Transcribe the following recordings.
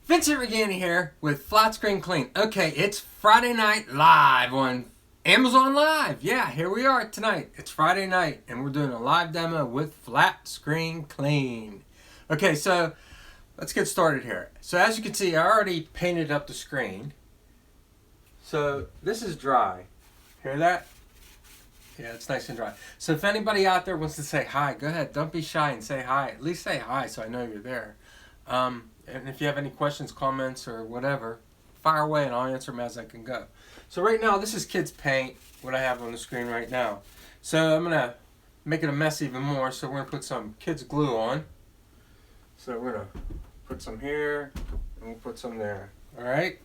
Vincent Regani here with Flat Screen Clean. Okay, it's Friday night live on Amazon Live. Yeah, here we are tonight. It's Friday night and we're doing a live demo with Flat Screen Clean. Okay, so let's get started here. So as you can see, I already painted up the screen. So this is dry. Hear that? Yeah, it's nice and dry. So if anybody out there wants to say hi, go ahead. Don't be shy and say hi. At least say hi so I know you're there. And if you have any questions, comments, or whatever, fire away and I'll answer them as I can go. So right now, this is kids paint, what I have on the screen right now. So I'm going to make it a mess even more. So we're going to put some kids glue on. So we're going to put some here and we'll put some there. All right?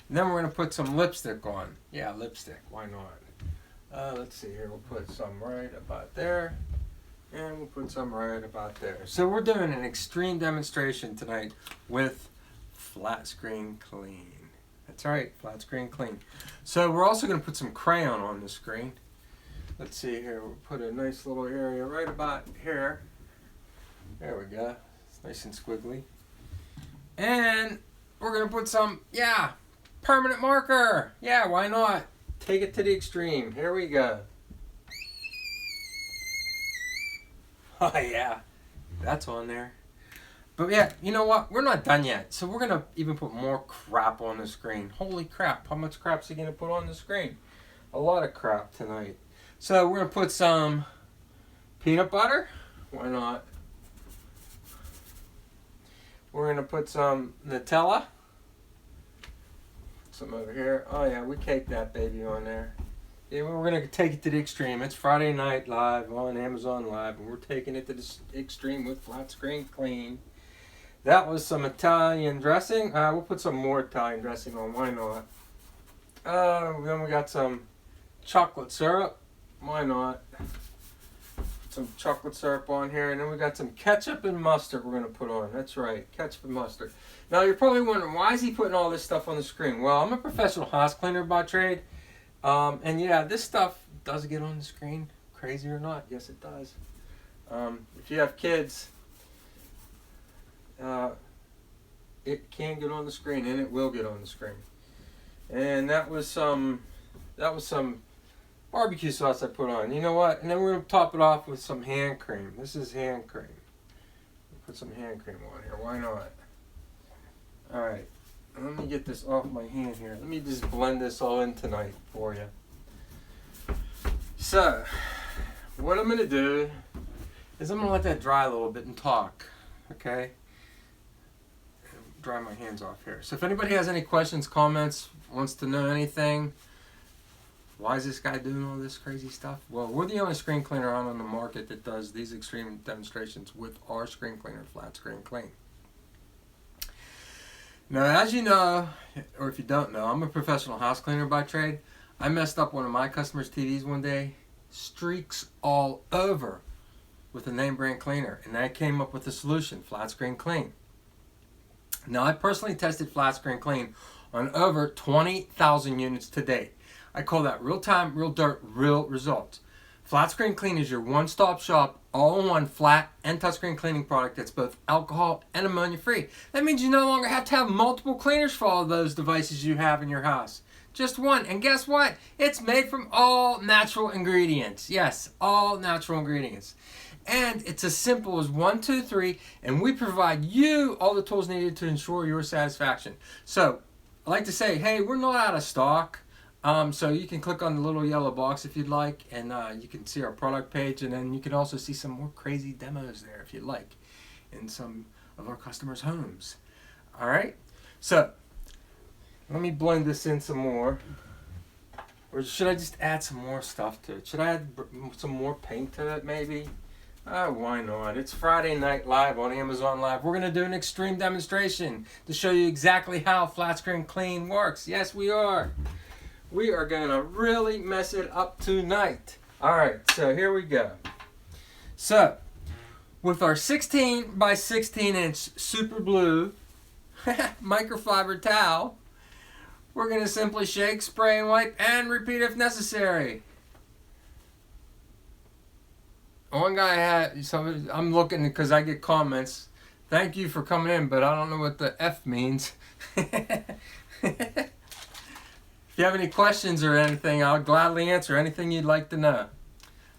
And then we're going to put some lipstick on. Yeah, lipstick. Why not? Let's see here. We'll put some right about there. And we'll put some right about there. So we're doing an extreme demonstration tonight with Flat Screen Clean. That's right, Flat Screen Clean. So we're also going to put some crayon on the screen. Let's see here. We'll put a nice little area right about here. There we go. It's nice and squiggly. And we're going to put some, permanent marker. Yeah, why not? Take it to the extreme. Here we go. Oh yeah, that's on there. But yeah, you know what? We're not done yet. So we're going to even put more crap on the screen. Holy crap. How much crap's he going to put on the screen? A lot of crap tonight. So we're going to put some peanut butter. Why not? We're going to put some Nutella. Some over here. Oh yeah, we caked that baby on there. Yeah, we're going to take it to the extreme. It's Friday night live on Amazon Live, and we're taking it to the extreme with Flat Screen Clean. That was some Italian dressing. We'll put some more Italian dressing on. Why not? Then we got some chocolate syrup. Why not? Some chocolate syrup on here, and then we got some ketchup and mustard we're going to put on. That's right, ketchup and mustard. Now, you're probably wondering, why is he putting all this stuff on the screen? Well, I'm a professional house cleaner by trade. And yeah, this stuff does get on the screen, crazy or not. Yes, it does. If you have kids, it can get on the screen, and it will get on the screen. And that was some barbecue sauce I put on. You know what? And then we're gonna top it off with some hand cream. This is hand cream. Put some hand cream on here. Why not? All right. Let me get this off my hand here. Let me just blend this all in tonight for you. So, what I'm going to do is I'm going to let that dry a little bit and talk. Okay? Dry my hands off here. So if anybody has any questions, comments, wants to know anything, why is this guy doing all this crazy stuff? Well, we're the only screen cleaner on the market that does these extreme demonstrations with our screen cleaner, Flat Screen Clean. Now, as you know, or if you don't know, I'm a professional house cleaner by trade. I messed up one of my customers' TVs one day, streaks all over with a name brand cleaner, and I came up with a solution, Flat Screen Clean. Now, I personally tested Flat Screen Clean on over 20,000 units to date. I call that real time, real dirt, real results. Flat Screen Clean is your one-stop shop, all-in-one flat and touchscreen cleaning product that's both alcohol and ammonia free. That means you no longer have to have multiple cleaners for all of those devices you have in your house. Just one. And guess what? It's made from all natural ingredients. Yes, all natural ingredients. And it's as simple as 1, 2, 3, and we provide you all the tools needed to ensure your satisfaction. So, I like to say, hey, we're not out of stock. So you can click on the little yellow box if you'd like, and you can see our product page, and then you can also see some more crazy demos there if you'd like in some of our customers' homes. All right, so let me blend this in some more, or should I just add some more stuff to it? Should I add some more paint to it maybe? Why not? It's Friday night live on Amazon Live. We're going to do an extreme demonstration to show you exactly how Flat Screen Clean works. Yes, we are. We are going to really mess it up tonight. Alright, so here we go. So, with our 16 by 16 inch super blue microfiber towel, we're going to simply shake, spray, and wipe, and repeat if necessary. One guy had, I'm looking because I get comments Thank you for coming in, but I don't know what the F means. If you have any questions or anything, I'll gladly answer anything you'd like to know.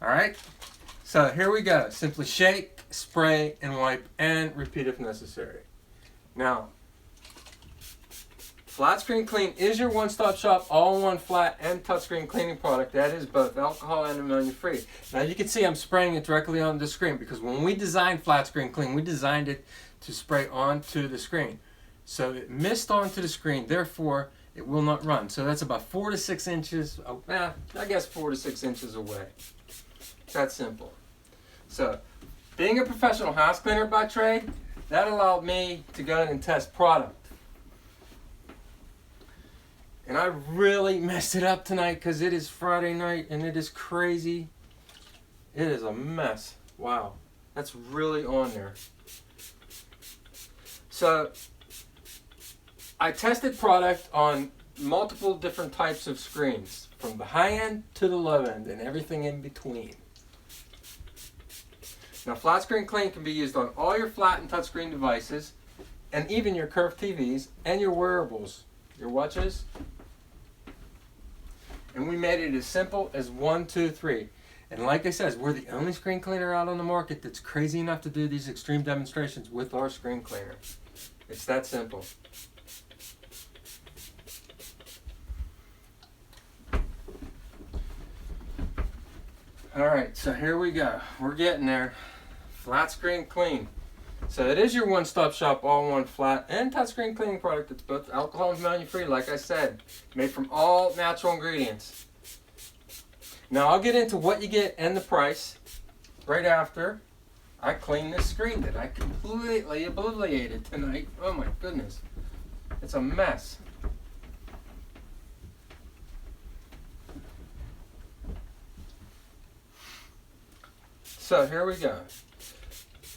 All right? So here we go. Simply shake, spray, and wipe, and repeat if necessary. Now, Flat Screen Clean is your one-stop shop, all-in-one flat and touchscreen cleaning product that is both alcohol and ammonia-free. Now you can see I'm spraying it directly on the screen because when we designed Flat Screen Clean, we designed it to spray onto the screen. So it missed onto the screen, therefore it will not run. So that's about 4 to 6 inches, I guess 4 to 6 inches away. That's simple. So being a professional house cleaner by trade, that allowed me to go in and test product. And I really messed it up tonight because it is Friday night and it is crazy. It is a mess. Wow. That's really on there. So I tested product on multiple different types of screens, from the high end to the low end and everything in between. Now, Flat Screen Clean can be used on all your flat and touchscreen devices, and even your curved TVs and your wearables, your watches. And we made it as simple as 1, 2, 3. And like I said, we're the only screen cleaner out on the market that's crazy enough to do these extreme demonstrations with our screen cleaner. It's that simple. Alright, so here we go. We're getting there. Flat Screen Clean. So it is your one-stop shop, all-in-one flat and touchscreen cleaning product. It's both alcohol and ammonia-free, like I said, made from all natural ingredients. Now I'll get into what you get and the price right after I clean this screen that I completely obliterated tonight. Oh my goodness, it's a mess. So here we go.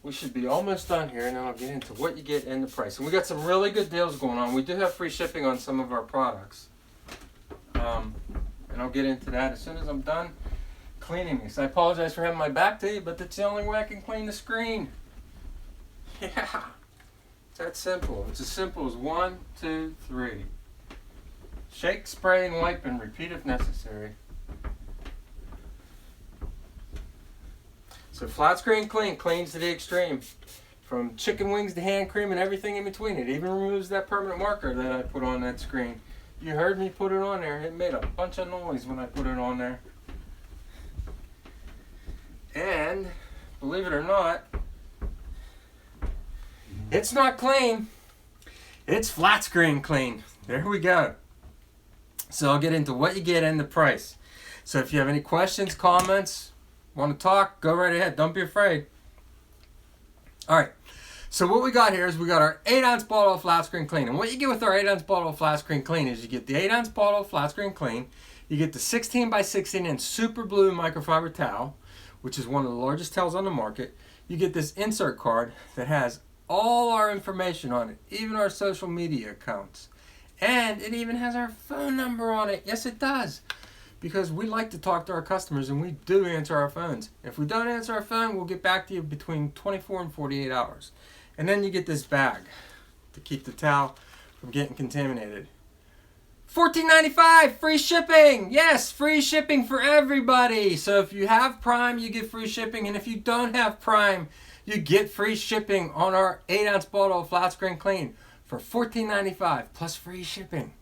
We should be almost done here, and then I'll get into what you get and the price. And we got some really good deals going on. We do have free shipping on some of our products. And I'll get into that as soon as I'm done cleaning this. I apologize for having my back to you, but that's the only way I can clean the screen. Yeah, it's that simple. It's as simple as 1, 2, 3. Shake, spray, and wipe, and repeat if necessary. So Flat Screen Clean cleans to the extreme. From chicken wings to hand cream and everything in between. It even removes that permanent marker that I put on that screen. You heard me put it on there. It made a bunch of noise when I put it on there. And, believe it or not, it's not clean. It's Flat Screen Clean. There we go. So I'll get into what you get and the price. So if you have any questions, comments, want to talk, go right ahead. Don't be afraid. All right. So what we got here is we got our 8-ounce bottle of Flat Screen Clean. And what you get with our 8-ounce bottle of Flat Screen Clean is you get the 8-ounce bottle of Flat Screen Clean. You get the 16 by 16 inch super blue microfiber towel, which is one of the largest towels on the market. You get this insert card that has all our information on it, even our social media accounts. And it even has our phone number on it. Yes, it does. Because we like to talk to our customers, and we do answer our phones. If we don't answer our phone, we'll get back to you between 24 and 48 hours. And then you get this bag to keep the towel from getting contaminated. $14.95, free shipping. Yes, free shipping for everybody. So if you have Prime, you get free shipping. And if you don't have Prime, you get free shipping on our 8-ounce bottle of Flat Screen Clean for $14.95 plus free shipping.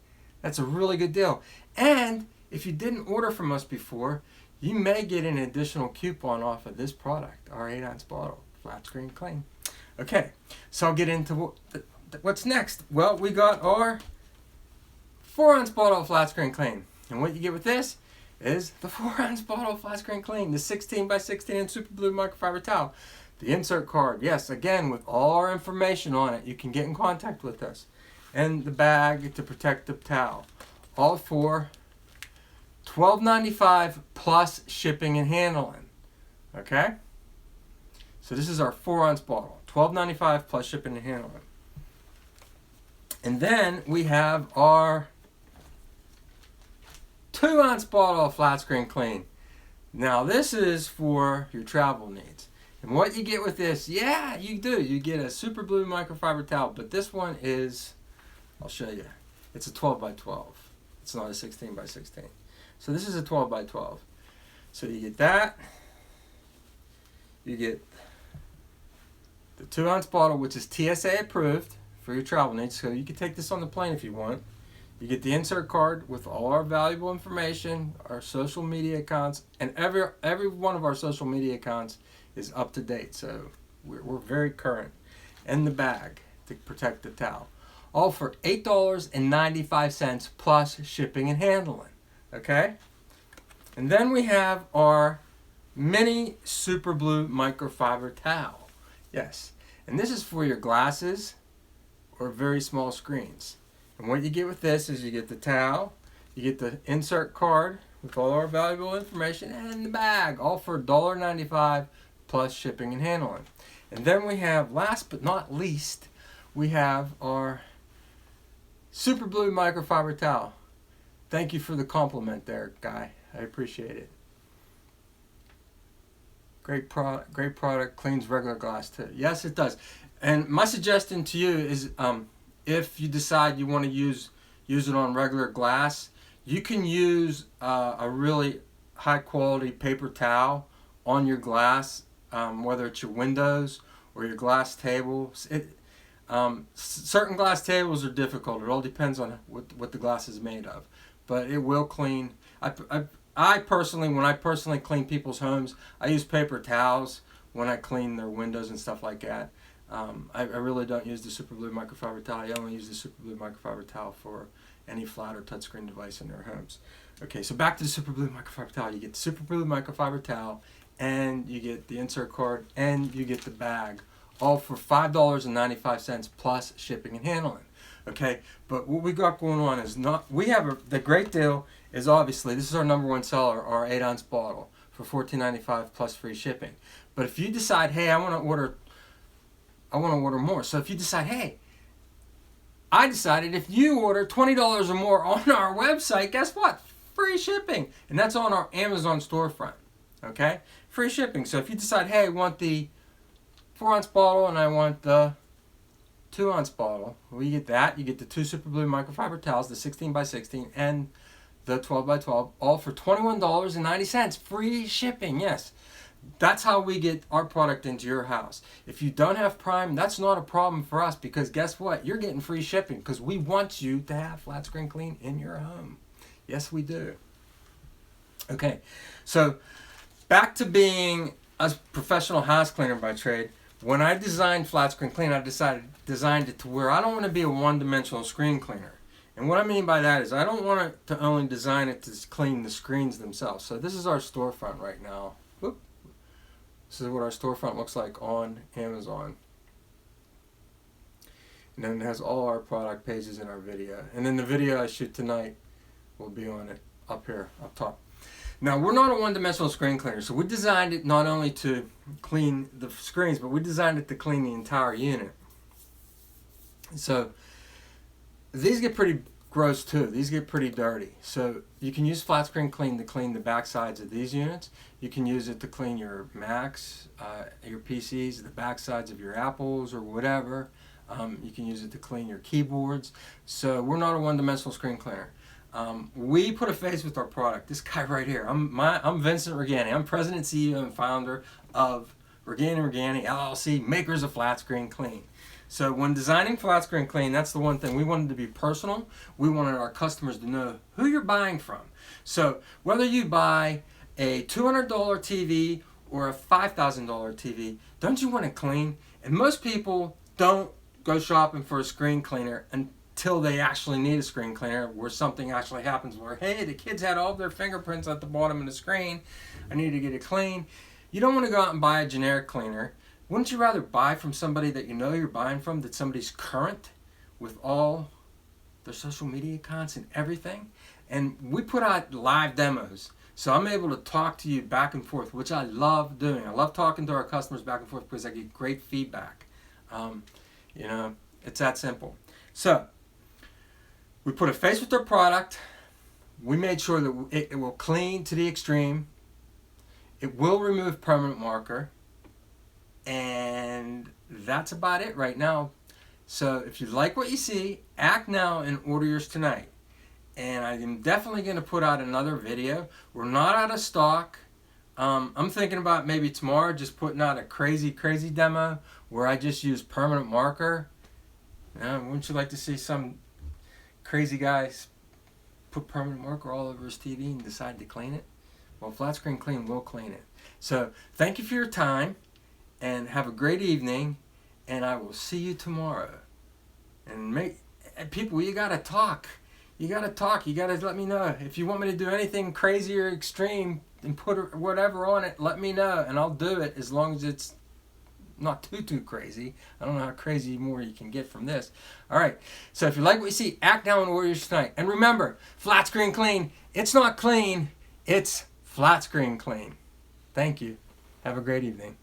That's a really good deal. And if you didn't order from us before, you may get an additional coupon off of this product, our 8-ounce bottle, Flat Screen Clean. Okay, so I'll get into what's next. Well, we got our 4-ounce bottle of Flat Screen Clean. And what you get with this is the 4-ounce bottle of Flat Screen Clean, the 16 by 16 inch super blue microfiber towel, the insert card, yes, again, with all our information on it. You can get in contact with us. And the bag to protect the towel. All for $12.95 plus shipping and handling. Okay? So this is our 4-ounce bottle. $12.95 plus shipping and handling. And then we have our 2-ounce bottle of Flat Screen Clean. Now this is for your travel needs. And what you get with this, yeah, you do. You get a super blue microfiber towel, but this one is, I'll show you. It's a 12 by 12. It's not a 16 by 16. So this is a 12 by 12. So you get that. You get the 2-ounce bottle, which is TSA approved for your travel needs. So you can take this on the plane if you want. You get the insert card with all our valuable information, our social media accounts, and every one of our social media accounts is up to date. So we're very current. And the bag to protect the towel. All for $8.95 plus shipping and handling. Okay? And then we have our mini super blue microfiber towel. Yes. And this is for your glasses or very small screens. And what you get with this is you get the towel, you get the insert card with all our valuable information, and the bag, all for $1.95 plus shipping and handling. And then we have, last but not least, we have our super blue microfiber towel. Thank you for the compliment there, Guy. I appreciate it. Great product, cleans regular glass too. Yes, it does. And my suggestion to you is, if you decide you want to use it on regular glass, you can use a really high quality paper towel on your glass, whether it's your windows or your glass tables. Certain glass tables are difficult. It all depends on what the glass is made of, but it will clean. I personally, when I personally clean people's homes, I use paper towels when I clean their windows and stuff like that. I really don't use the super blue microfiber towel. I only use the super blue microfiber towel for any flat or touchscreen device in their homes. Okay, so back to the super blue microfiber towel. You get the super blue microfiber towel, and you get the insert card, and you get the bag, all for $5.95 plus shipping and handling. Okay, but what we got going on is the great deal is, obviously, this is our number one seller, our 8-ounce bottle for $14.95 plus free shipping. But if you decide, hey, I want to order more. So if you decide, hey, I decided if you order $20 or more on our website, guess what? Free shipping. And that's on our Amazon storefront. Okay? Free shipping. So if you decide, hey, I want the 4-ounce bottle and I want the 2-ounce bottle, well, you get that. You get the 2 super blue microfiber towels, the 16 by 16 and the 12 by 12, all for $21.90. Free shipping. Yes. That's how we get our product into your house. If you don't have Prime, that's not a problem for us, because guess what? You're getting free shipping because we want you to have Flat Screen Clean in your home. Yes, we do. Okay, so back to being a professional house cleaner by trade. When I designed Flat Screen Clean, I designed it to where I don't want to be a one-dimensional screen cleaner. And what I mean by that is I don't want it to only design it to clean the screens themselves. So this is our storefront right now. This is what our storefront looks like on Amazon. And then it has all our product pages in our video. And then the video I shoot tonight will be on it up here, up top. Now, we're not a one-dimensional screen cleaner, so we designed it not only to clean the screens, but we designed it to clean the entire unit. So these get pretty gross too. These get pretty dirty. So you can use Flat Screen Clean to clean the back sides of these units. You can use it to clean your Macs, your PCs, the back sides of your Apples or whatever. You can use it to clean your keyboards. So we're not a one-dimensional screen cleaner. We put a face with our product. This guy right here. I'm Vincent Regani. I'm president, CEO, and founder of Regani LLC, makers of Flat Screen Clean. So when designing Flat Screen Clean, that's the one thing. We wanted to be personal. We wanted our customers to know who you're buying from. So whether you buy a $200 TV or a $5,000 TV, don't you want it clean? And most people don't go shopping for a screen cleaner until they actually need a screen cleaner, where something actually happens where, hey, the kids had all their fingerprints at the bottom of the screen. I need to get it clean. You don't want to go out and buy a generic cleaner. Wouldn't you rather buy from somebody that you know you're buying from, that somebody's current with all their social media accounts and everything? And we put out live demos. So I'm able to talk to you back and forth, which I love doing. I love talking to our customers back and forth because I get great feedback. It's that simple. So we put a face with their product. We made sure that it will clean to the extreme. It will remove permanent marker. And that's about it right now. So if you like what you see, act now and order yours tonight. And I am definitely going to put out another video. We're not out of stock. I'm thinking about maybe tomorrow just putting out a crazy demo where I just use permanent marker. Wouldn't you like to see some crazy guy put permanent marker all over his TV and decide to clean it? Well, Flat Screen Clean will clean it. So thank you for your time, and have a great evening, and I will see you tomorrow. And people, you gotta talk. You gotta talk. You gotta let me know. If you want me to do anything crazy or extreme and put whatever on it, let me know, and I'll do it as long as it's not too crazy. I don't know how crazy more you can get from this. All right. So if you like what you see, act now and order yours tonight. And remember, Flat Screen Clean. It's not clean. It's Flat Screen Clean. Thank you. Have a great evening.